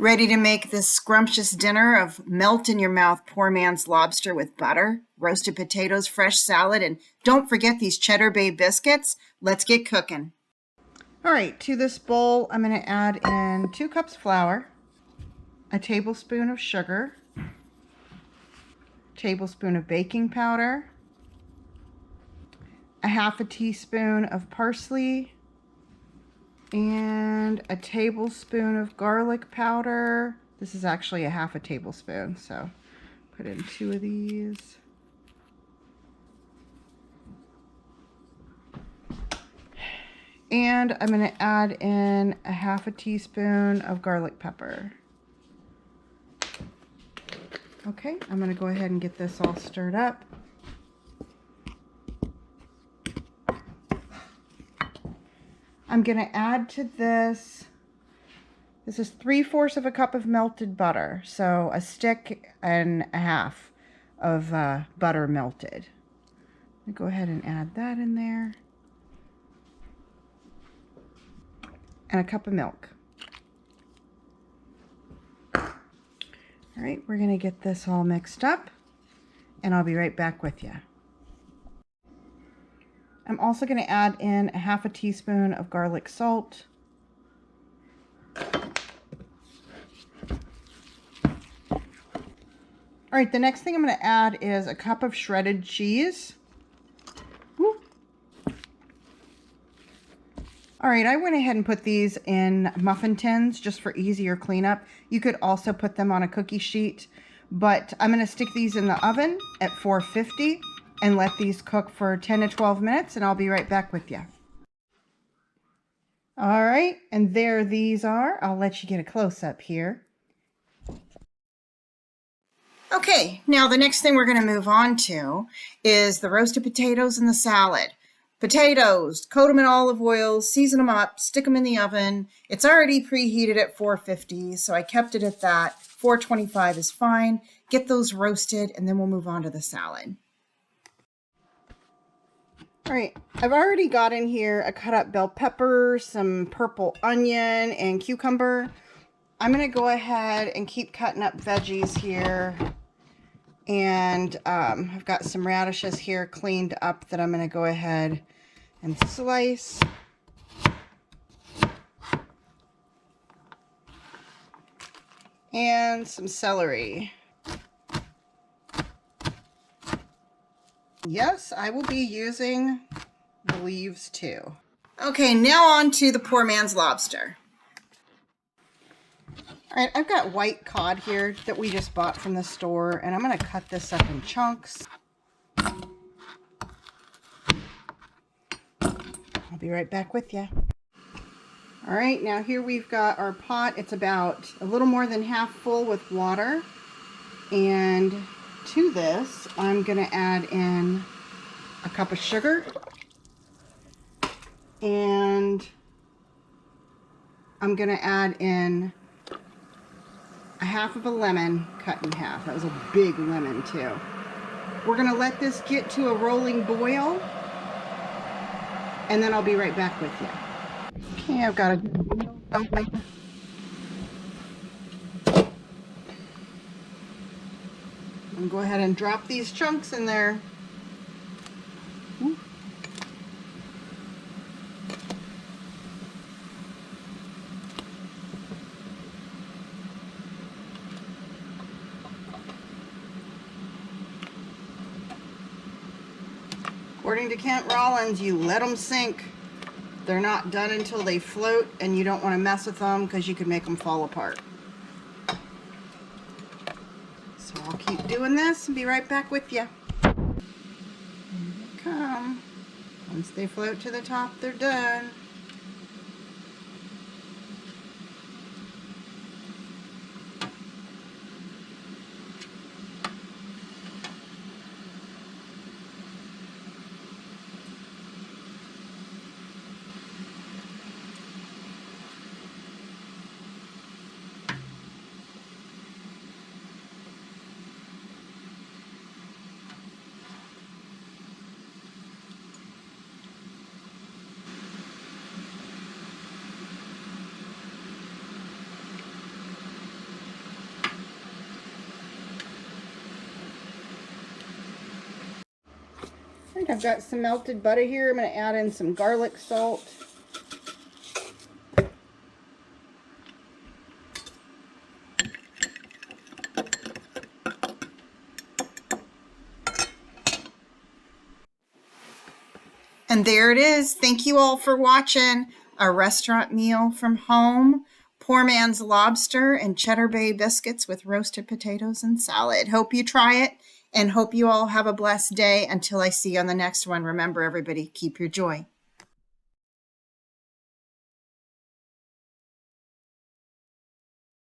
Ready to make this scrumptious dinner of melt-in-your-mouth poor man's lobster with butter, roasted potatoes, fresh salad, and don't forget these Cheddar Bay biscuits? Let's get cooking. All right, to this bowl, I'm going to add in 2 cups flour, a tablespoon of sugar, a tablespoon of baking powder, a half a teaspoon of parsley, and a tablespoon of garlic powder. This is actually a half a tablespoon, so put in 2 of these. And I'm going to add in a half a teaspoon of garlic pepper. Okay, I'm going to go ahead and get this all stirred up. I'm going to add to this, this is 3/4 of a cup of melted butter, so a stick and a half of butter melted. I'm going to go ahead and add that in there. And a cup of milk. All right, we're going to get this all mixed up, and I'll be right back with you. I'm also going to add in a half a teaspoon of garlic salt. All right, the next thing I'm going to add is a cup of shredded cheese. Woo. All right, I went ahead and put these in muffin tins just for easier cleanup. You could also put them on a cookie sheet, but I'm going to stick these in the oven at 450 and let these cook for 10 to 12 minutes, and I'll be right back with you. All right, and there these are. I'll let you get a close-up here. Okay, now the next thing we're going to move on to is the roasted potatoes and the salad. Potatoes, coat them in olive oil, season them up, stick them in the oven. It's already preheated at 450, so I kept it at that. 425 is fine. Get those roasted, and then we'll move on to the salad. All right, I've already got in here a cut up bell pepper, some purple onion, and cucumber. I'm going to go ahead and keep cutting up veggies here. And I've got some radishes here cleaned up that I'm going to go ahead and slice. And some celery. Yes, I will be using the leaves too. Okay, now on to the poor man's lobster. All right, I've got white cod here that we just bought from the store, and I'm going to cut this up in chunks. I'll be right back with you. All right, now here we've got our pot. It's about a little more than half full with water. And to this, I'm going to add in a cup of sugar. And I'm going to add in a half of a lemon cut in half. That was a big lemon too. We're going to let this get to a rolling boil, and then I'll be right back with you. Okay, I've got I'm going to go ahead and drop these chunks in there. According to Kent Rollins, you let them sink. They're not done until they float, and you don't want to mess with them because you could make them fall apart. So I'll keep doing this and be right back with you. Here they come. Once they float to the top, they're done. I've got some melted butter here. I'm going to add in some garlic salt. And there it is. Thank you all for watching a restaurant meal from home. Poor man's lobster and Cheddar Bay biscuits with roasted potatoes and salad. Hope you try it and hope you all have a blessed day. Until I see you on the next one, remember everybody, keep your joy.